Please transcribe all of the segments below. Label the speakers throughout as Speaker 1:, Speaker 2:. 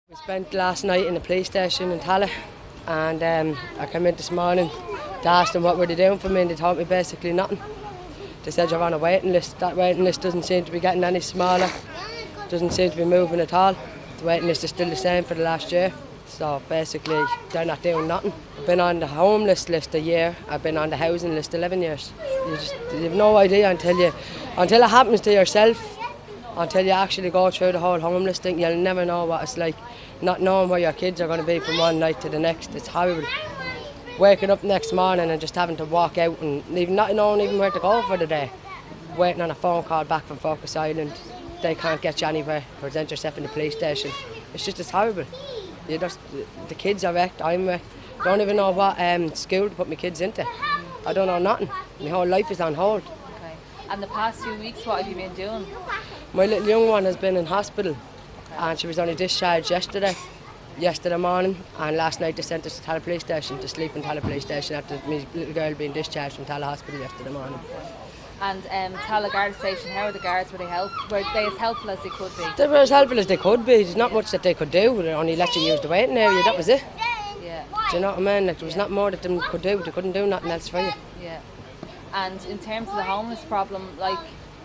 Speaker 1: We spent last night in the police station in Tala, and I came in this morning to ask them what were they doing for me, and they told me basically nothing. They said you're on a waiting list. That waiting list doesn't seem to be getting any smaller, doesn't seem to be moving at all. The waiting list is still the same for the last year. So basically they're not doing nothing. I've been on the homeless list a year, I've been on the housing list 11 years. You have no idea until it happens to yourself. Until you actually go through the whole homeless thing, you'll never know what it's like. Not knowing where your kids are going to be from one night to the next, it's horrible. Waking up next morning and just having to walk out and not knowing even where to go for the day. Waiting on a phone call back from Focus Island, they can't get you anywhere. Present yourself in the police station. It's horrible. The kids are wrecked, I'm wrecked. Don't even know what school to put my kids into. I don't know nothing. My whole life is on hold.
Speaker 2: Okay. And the past few weeks, what have you been doing?
Speaker 1: My little young one has been in hospital, and she was only discharged yesterday morning, and last night they sent us to Tala Police Station to sleep in Tala Police Station after my little girl being discharged from Tala Hospital yesterday morning.
Speaker 2: And Tala Guard Station, how are the guards? Were they as helpful as they could be?
Speaker 1: They were as helpful as they could be. There's not much that they could do. They only let you use the waiting area, that was it.
Speaker 2: Yeah.
Speaker 1: Do you know what I mean? Like, there was not more that they could do. They couldn't do nothing else for you.
Speaker 2: Yeah. And in terms of the homeless problem, like,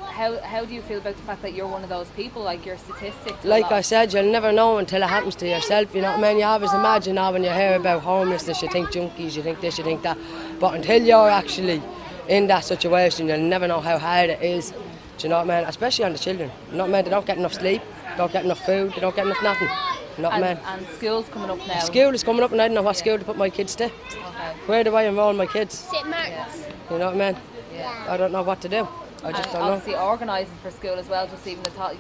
Speaker 2: how do you feel about the fact that you're one of those people, like your statistics?
Speaker 1: Like I said, you'll never know until it happens to yourself, you know what I mean? You always imagine now when you hear about homelessness, you think junkies, you think this, you think that. But until you're actually in that situation, you'll never know how hard it is. Do you know what I mean? Especially on the children. You know what I mean? They don't get enough sleep, they don't get enough food, they don't get enough nothing. You know what I mean?
Speaker 2: And school's coming up now.
Speaker 1: School is coming up and I don't know what school to put my kids to.
Speaker 2: Okay.
Speaker 1: Where do I enrol my kids?
Speaker 3: St. Martin's.
Speaker 2: Yeah.
Speaker 1: You know what I mean?
Speaker 2: Yeah.
Speaker 1: I don't know what to do. I just don't know.
Speaker 2: Obviously organising for school as well, just even the thought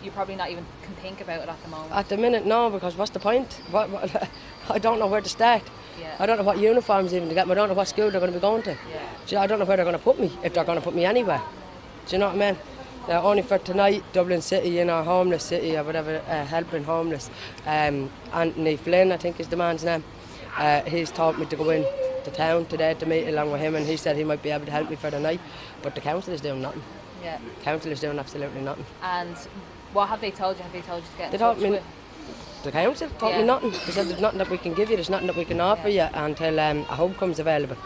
Speaker 2: you probably not even can think about it at the moment.
Speaker 1: At the minute, no, because what's the point? I don't know where to start.
Speaker 2: Yeah.
Speaker 1: I don't know what uniforms even to get. I don't know what school they're going to be going to.
Speaker 2: Yeah.
Speaker 1: I don't know where they're going to put me, if they're going to put me anywhere. Do you know what I mean? Only for tonight, Dublin City, in our homeless city or whatever, helping homeless. Anthony Flynn, I think is the man's name. He's told me to go in to town today to meet along with him, and he said he might be able to help me for the night. But the council is doing nothing.
Speaker 2: Yeah.
Speaker 1: Council is doing absolutely nothing.
Speaker 2: And what have they told you? Have they told you to get in
Speaker 1: They
Speaker 2: touch
Speaker 1: told me,
Speaker 2: with?
Speaker 1: the council told me nothing. They said there's nothing that we can give you, there's nothing that we can offer you until a home comes available.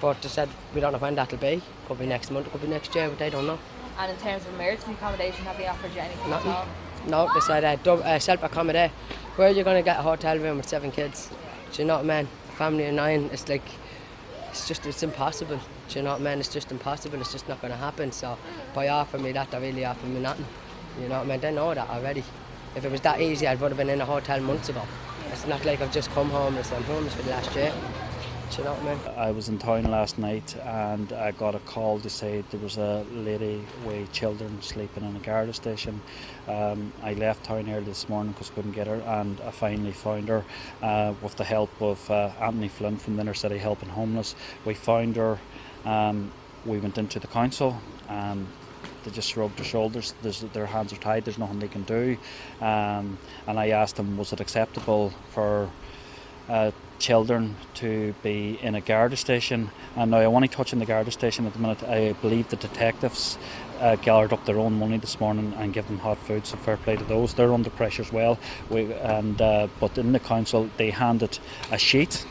Speaker 1: But they said we don't know when that'll be. Could be next month, could be next year, but they don't know.
Speaker 2: And in terms of emergency accommodation, have they offered you anything
Speaker 1: Nothing.
Speaker 2: at all?
Speaker 1: No, they said self-accommodate. Where are you going to get a hotel room with 7 kids? Do you know what I mean? A family of 9, it's like, it's impossible. Do you know what I mean? It's just impossible, it's just not going to happen. So by offering me that, they're really offering me nothing. You know what I mean? They know that already. If it was that easy, I would have been in a hotel months ago. It's not like I've just come homeless. I'm homeless for the last year. Do you know what I mean?
Speaker 4: I was in town last night and I got a call to say there was a lady with children sleeping in a Garda station. I left town early this morning because I couldn't get her, and I finally found her with the help of Anthony Flynn from the Inner City Helping Homeless. We found her, we went into the council, they just shrugged their shoulders. Their hands are tied, there's nothing they can do. And I asked them, was it acceptable for children to be in a Garda station? And now I want to touch on the Garda station at the minute. I believe the detectives gathered up their own money this morning and give them hot food, so fair play to those. They're under pressure as well. But in the council they handed a sheet.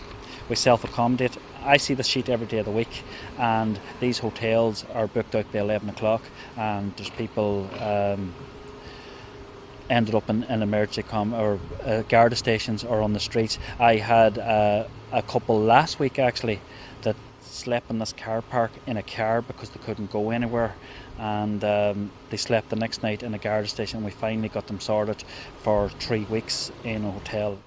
Speaker 4: We self-accommodate. I see the sheet every day of the week, and these hotels are booked out by 11 o'clock, and there's people ended up in emergency Garda stations or on the streets. I had a couple last week actually that slept in this car park in a car because they couldn't go anywhere, and they slept the next night in a Garda station. We finally got them sorted for 3 weeks in a hotel.